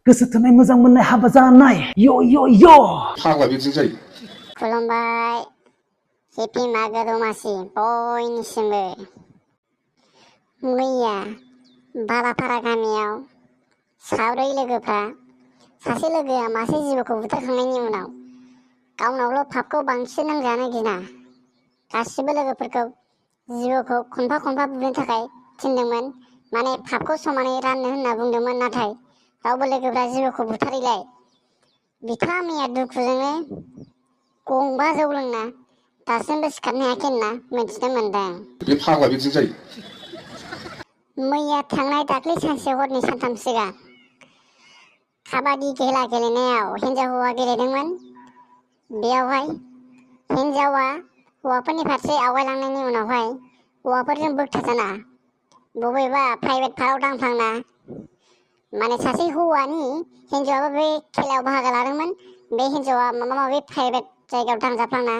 गोसो थोनाय मोजां मोननाय हाबा जानाय यो फाग्ला बिदिनो जायो। खुलुमबाय हेपि मागो दमासि बयनिसिमबो। मैया बालापारा गामियाव साब्रै लोगोफ्रा सासे लोगोआ मासे जिबौखौ बुथारखांनायनि उनाव गावनावल' फापखौ बांसिन नांजानो गिना गासिबो लोगोफोरखौ जिबौखौ खनफा खनफा बुनो थाखाय थिनदोंमोन, माने फापखौ समानै राननो होनना बुंदोंमोन। नाथाय रावबो लोगोफ्रा जिबौखौ बुथारैलाय बिथाङा मैया दुखुजोंनो गंबा जौ लोंना दासिमबो सिखारनो हायाखै होनना मिथिनो मोनदों। बे फाग्ला बिदिनो जायो। मैया थांनाय दाख्लै सानसे हरनै सानथाम सिगां काबादि खेला गेलेनायाव हिन्जाव हौवा गेलेदोंमोन। बेयावहाय हिन्जावा हौवाफोरनि फारसे आवगायलांनायनि उनावहाय हौवाफोरजों बोगथाजाना बबेबा प्राइभेट पार्कआव दांफ्लांना, माने सासे हौवानि हिन्जावाबो बे खेलायाव बाहागो लादोंमोन। बे हिन्जावा माबा माबि प्राइभेट जायगायाव दांजाफ्लांना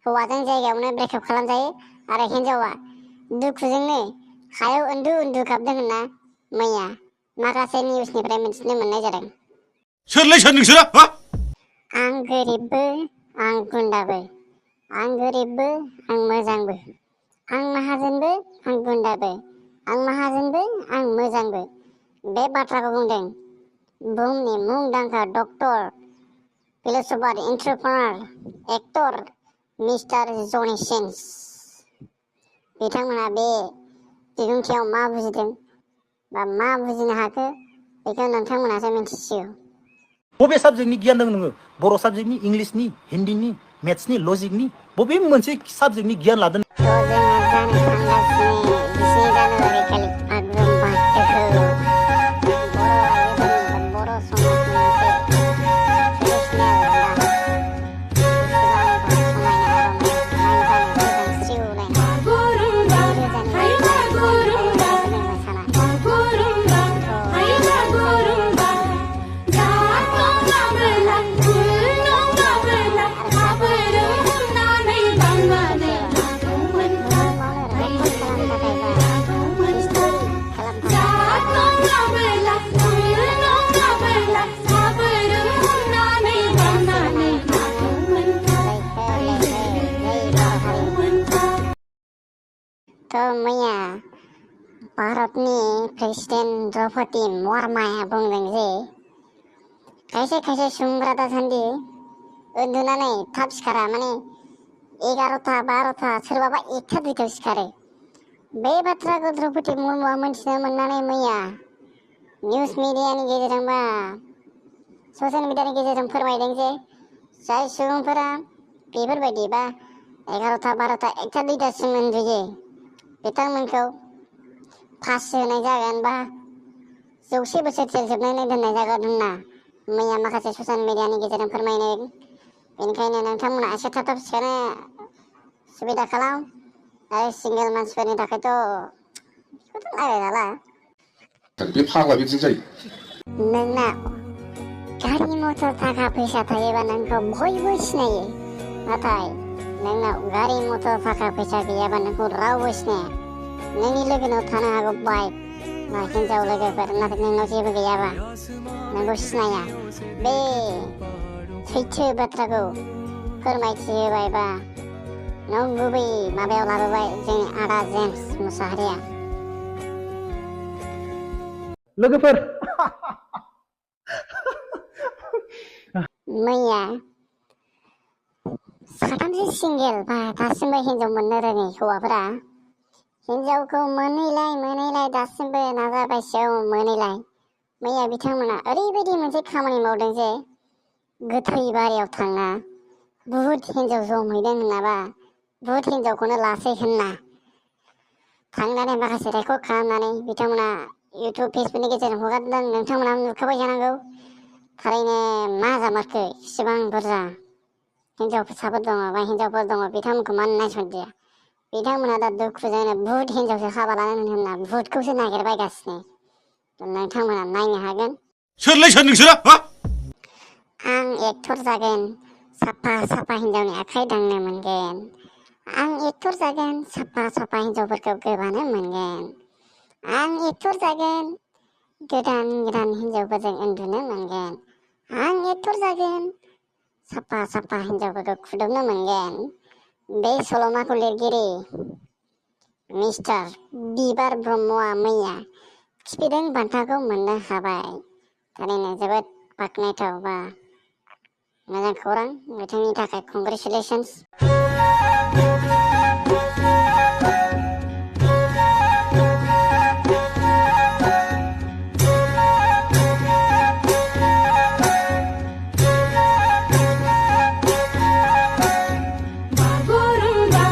हौवाजों जायगायावनो ब्रेकआप खालामजायो आरो हिन्जावा दुखुजोंनो हायाव उन्दु उन्दु गाबदों होनना मैया माखासे निउसनिफ्राय मिथिनो मोननाय जादों। सोरलै सोर नोंसोरो? आं गोरिबबो आं गुन्दाबो, आं गोरिबबो आं मोजांबो, आं माहाजोनबो आं गुन्दाबो, आं माहाजोनबो आं मोजांबो। बे बाथ्राखौ बुंदों बुहुमनि मुंदांखा डक्टर, फिलसफार, एन्ट्रप्रेनार, एक्टर मिस्टार जनि सिन्स। बिथांमोना बे बिबुंथियाव मा बुजिदों बा मा बुजिनो हाखो बेखौ नोंथांमोनासो मिन्थिसिगौ। बबे साबजेक्टनि गियान दं नोङो? बर' साबजेक्टनि, इंलिसनि, हिन्दीनि, मेथ्सनि, लजिकनि बबे मोनसे साबजेक्टनि गियान लादों? जोंहा जानो थांगासिनो 22 जानुवारि खालि बागुरुम्बा दोहौ। बर' आइजोफोरनि बा बर' समाजनि मोनसे ट्रेडिसनेल बा बेसेबांबा समायना रमायना नायबानो सोरजांस्रिउलायनाय 22 जानुवारि आइजोफोरनि मोसानाय। मैया भारतनि प्रेसिडेन्ट द्रौपदी मुर्मुआ बुंदों जे खायसे खायसे सुबुंफोरा दासान्दि उन्दुनानै थाब सिखारा, माने 11टा 12टा सोरबाबा 1टा 2टायाव सिखारो। बे बाथ्राखौ द्रौपदी मुर्मुआ मोनथिनो मोननानै मैया निउस मिडियानि गेजेरजों बा ससियेल मिडियानि गेजेरजों फोरमायदों जे जाय सुबुंफोरा बेफोरबायदि बा 11टा 12टा 1टा 2टासिम उन्दुयो बिथांमोनखौ फासि होनाय जागोन बा 100 बोसोर जेल जोबनानै दोननाय जागोन होनना मैया माखासे ससियेल मिडियानि गेजेरजों फोरमायदों। बेनिखायनो नोंथांमोना एसे थाब थाब सिखारनो सुबिदा खालाम। आरो सिंगेल मानसिफोरनि थाखायथ' बेखौथ' रायज्लायजाला। बे फाग्ला बिदिनो जायो। नोंनाव गारि मटर थाखा फैसा थायोबा नोंखौ बयबो सिनायो, नाथाय नोंनाव गारि मटर थाखा फैसा गैयाबा नोंखौ रावबो सिनाया। नोंनि लोगोनाव थानो हागौ बाइक बा हिन्जाव लोगोफोर, नाथाय नोंनाव जेबो गैयाबा नोंखौ सिनाया। बे सैथो बाथ्राखौ फोरमायथि होबाय बा नंगुबै माबायाव लाबोबाय जोंनि आदा जेम्स मुसाहारिया। लोगोफोर मैया साथामसो सिंगेल बा दासिमबो हिन्जाव मोननो रोङै हौवाफोरा हिन्जावखौ मोनैलाय दासिमबो नाजाबायसेयाव मोनैलाय मैया बिथांमोना ओरैबायदि मोनसे खामानि मावदों जे गोथै बारियाव थांना बुहुद हिन्जाव जमहैदों होननाबा बुहुद हिन्जावखौनो लासै होनना थांनानै माखासे रेकर्ड खालामनानै बिथांमोना इउटुब फेसबुकनि गेजेरजों हगारदों। नोंथांमोना नुखाबाय जानांगौ। थारैनो मा जामारखो इसेबां बुरजा हिन्जावसाफोर दङ बा हिन्जावफोर दङ, बिथांमोनखौ मानो नायसनदिया? बिथांमोना दा दुखुजोंनो बुहुद हिन्जावसो हाबा लानानै होनना बुहुदखौसो नागिरबायगासिनो। नोंथांमोना नायनो हागोन। सोरलै सोर नोंसोरो? आं एक्टर जागोन, साफा साफा हिन्जावनि आखाइ दांनो मोनगोन। आं एक्टर जागोन, साफा साफा हिन्जावफोरखौ गोबानो मोनगोन। आं एक्टर जागोन, गोदान गोदान हिनजावफोरजों उन्दुनो मोनगोन आं एक्टर जागोन साफा साफा हिनजावफोरखौ खुदुमनो मोनगोन बे सल'माखौ लिरगिरि मिस्टार बिबार ब्रह्मआ मैया खिफिदें बान्थाखौ मोननो हाबाय थारैनो जोबोद बाख्नायथाव बा मोजां खौरां बिथांनि थाखाय कंग्रेचुलेसन्स Gurumba,